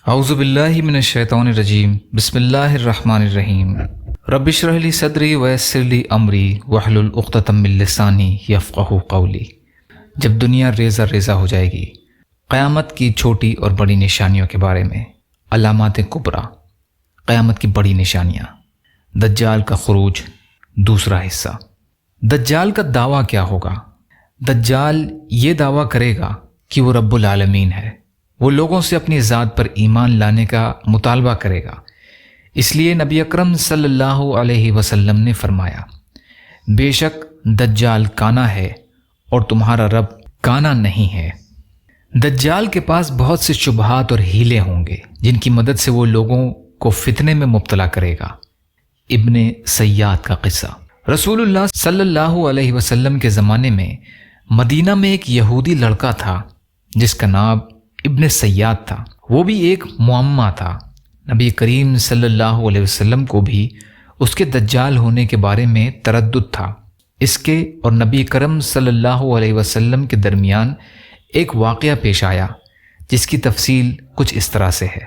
اعوذ باللہ من الشیطان الرجیم بسم اللہ الرحمن الرحیم رب اشرح لی صدری ویسر لی امری واحلل عقدۃ من لسانی یفقہوا قولی۔ جب دنیا ریزہ ریزہ ہو جائے گی، قیامت کی چھوٹی اور بڑی نشانیوں کے بارے میں علامات کبریٰ، قیامت کی بڑی نشانیاں، دجال کا خروج، دوسرا حصہ۔ دجال کا دعویٰ کیا ہوگا؟ دجال یہ دعویٰ کرے گا کہ وہ رب العالمین ہے۔ وہ لوگوں سے اپنی ذات پر ایمان لانے کا مطالبہ کرے گا۔ اس لیے نبی اکرم صلی اللہ علیہ وسلم نے فرمایا، بے شک دجال کانا ہے اور تمہارا رب کانا نہیں ہے۔ دجال کے پاس بہت سے شبہات اور ہیلے ہوں گے جن کی مدد سے وہ لوگوں کو فتنے میں مبتلا کرے گا۔ ابن سیاد کا قصہ۔ رسول اللہ صلی اللہ علیہ وسلم کے زمانے میں مدینہ میں ایک یہودی لڑکا تھا جس کا نام ابن سیاد تھا۔ وہ بھی ایک معمہ تھا۔ نبی کریم صلی اللہ علیہ وسلم کو بھی اس کے دجال ہونے کے بارے میں تردد تھا۔ اس کے اور نبی کریم صلی اللہ علیہ وسلم کے درمیان ایک واقعہ پیش آیا جس کی تفصیل کچھ اس طرح سے ہے۔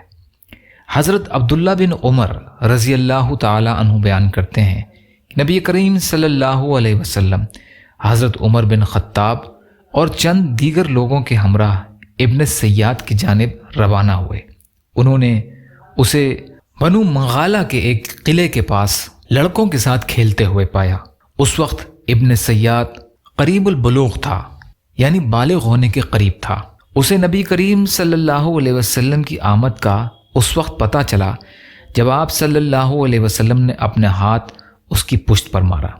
حضرت عبداللہ بن عمر رضی اللہ تعالی عنہ بیان کرتے ہیں کہ نبی کریم صلی اللہ علیہ وسلم حضرت عمر بن خطاب اور چند دیگر لوگوں کے ہمراہ ابن سیاد کی جانب روانہ ہوئے۔ انہوں نے اسے بنو مغالہ کے ایک قلعے کے پاس لڑکوں کے ساتھ کھیلتے ہوئے پایا۔ اس وقت ابن سیاد قریب البلوغ تھا، یعنی بالغ ہونے کے قریب تھا۔ اسے نبی کریم صلی اللہ علیہ وسلم کی آمد کا اس وقت پتہ چلا جب آپ صلی اللہ علیہ وسلم نے اپنے ہاتھ اس کی پشت پر مارا۔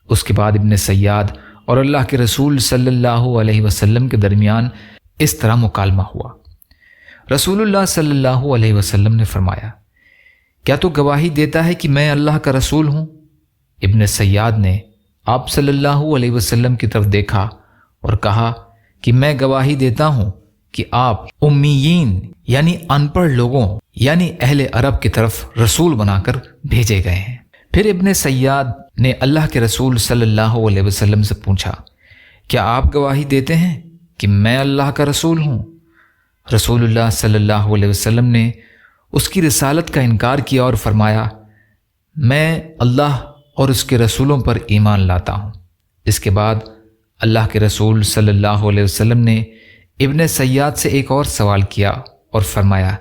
اس کے بعد ابن سیاد اور اللہ کے رسول صلی اللہ علیہ وسلم کے درمیان اس طرح مکالمہ ہوا۔ رسول اللہ صلی اللہ علیہ وسلم نے فرمایا، کیا تو گواہی دیتا ہے کہ میں اللہ کا رسول ہوں؟ ابن سیاد نے آپ صلی اللہ علیہ وسلم کی طرف دیکھا اور کہا کہ میں گواہی دیتا ہوں کہ آپ امیین یعنی ان پڑھ لوگوں یعنی اہل عرب کی طرف رسول بنا کر بھیجے گئے ہیں۔ پھر ابن سیاد نے اللہ کے رسول صلی اللہ علیہ وسلم سے پوچھا، کیا آپ گواہی دیتے ہیں کہ میں اللہ کا رسول ہوں؟ رسول اللہ صلی اللہ علیہ وسلم نے اس کی رسالت کا انکار کیا اور فرمایا، میں اللہ اور اس کے رسولوں پر ایمان لاتا ہوں۔ اس کے بعد اللہ کے رسول صلی اللہ علیہ وسلم نے ابن سیاد سے ایک اور سوال کیا اور فرمایا،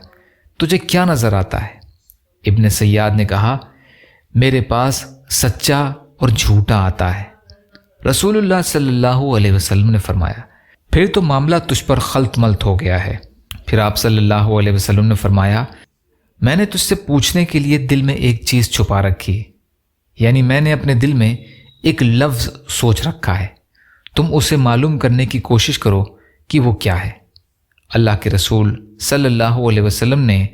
تجھے کیا نظر آتا ہے؟ ابن سیاد نے کہا، میرے پاس سچا اور جھوٹا آتا ہے۔ رسول اللہ صلی اللہ علیہ وسلم نے فرمایا، پھر تو معاملہ تجھ پر خلط ملط ہو گیا ہے۔ پھر آپ صلی اللہ علیہ وسلم نے فرمایا، میں نے تجھ سے پوچھنے کے لیے دل میں ایک چیز چھپا رکھی، یعنی میں نے اپنے دل میں ایک لفظ سوچ رکھا ہے، تم اسے معلوم کرنے کی کوشش کرو کہ وہ کیا ہے۔ اللہ کے رسول صلی اللہ علیہ وسلم نے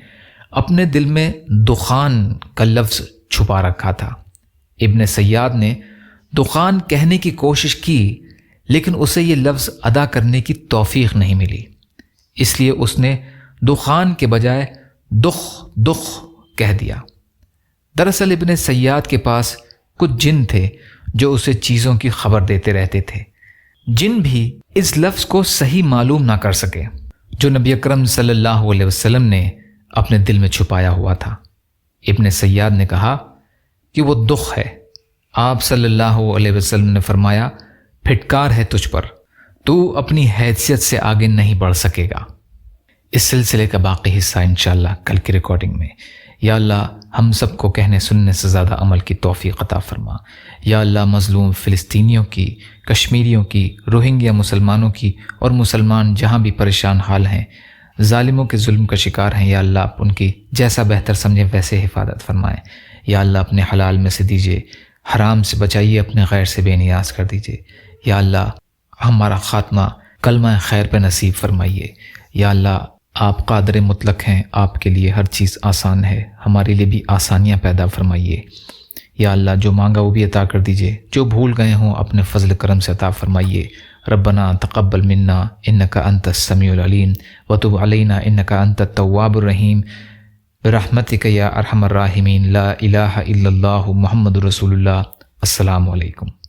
اپنے دل میں دخان کا لفظ چھپا رکھا تھا۔ ابن سیاد نے دخان کہنے کی کوشش کی لیکن اسے یہ لفظ ادا کرنے کی توفیق نہیں ملی، اس لیے اس نے دخان کے بجائے دخ کہہ دیا۔ دراصل ابن سیاد کے پاس کچھ جن تھے جو اسے چیزوں کی خبر دیتے رہتے تھے۔ جن بھی اس لفظ کو صحیح معلوم نہ کر سکے جو نبی اکرم صلی اللہ علیہ وسلم نے اپنے دل میں چھپایا ہوا تھا۔ ابن سیاد نے کہا کہ وہ دخ ہے۔ آپ صلی اللہ علیہ وسلم نے فرمایا، پھٹکار ہے تجھ پر، تو اپنی حیثیت سے آگے نہیں بڑھ سکے گا۔ اس سلسلے کا باقی حصہ انشاءاللہ کل کی ریکارڈنگ میں۔ یا اللہ ہم سب کو کہنے سننے سے زیادہ عمل کی توفیق عطا فرما۔ یا اللہ مظلوم فلسطینیوں کی، کشمیریوں کی، روہنگیا مسلمانوں کی اور مسلمان جہاں بھی پریشان حال ہیں، ظالموں کے ظلم کا شکار ہیں، یا اللہ آپ ان کی جیسا بہتر سمجھیں ویسے حفاظت فرمائیں۔ یا اللہ اپنے حلال میں سے دیجیے، حرام سے بچائیے، اپنے غیر سے بے نیاز کر دیجیے۔ یا اللہ ہمارا خاتمہ کلمہ خیر پہ نصیب فرمائیے۔ یا اللہ آپ قادر مطلق ہیں، آپ کے لیے ہر چیز آسان ہے، ہمارے لیے بھی آسانیاں پیدا فرمائیے۔ یا اللہ جو مانگا وہ بھی عطا کر دیجیے، جو بھول گئے ہوں اپنے فضل کرم سے عطا فرمائیے۔ ربنا تقبل منا انک انت السمیع العلیم وتب علینا انک انت التواب الرحیم برحمتک یا ارحم الراحمین۔ لا الہ الا اللہ محمد رسول اللہ۔ السلام علیکم۔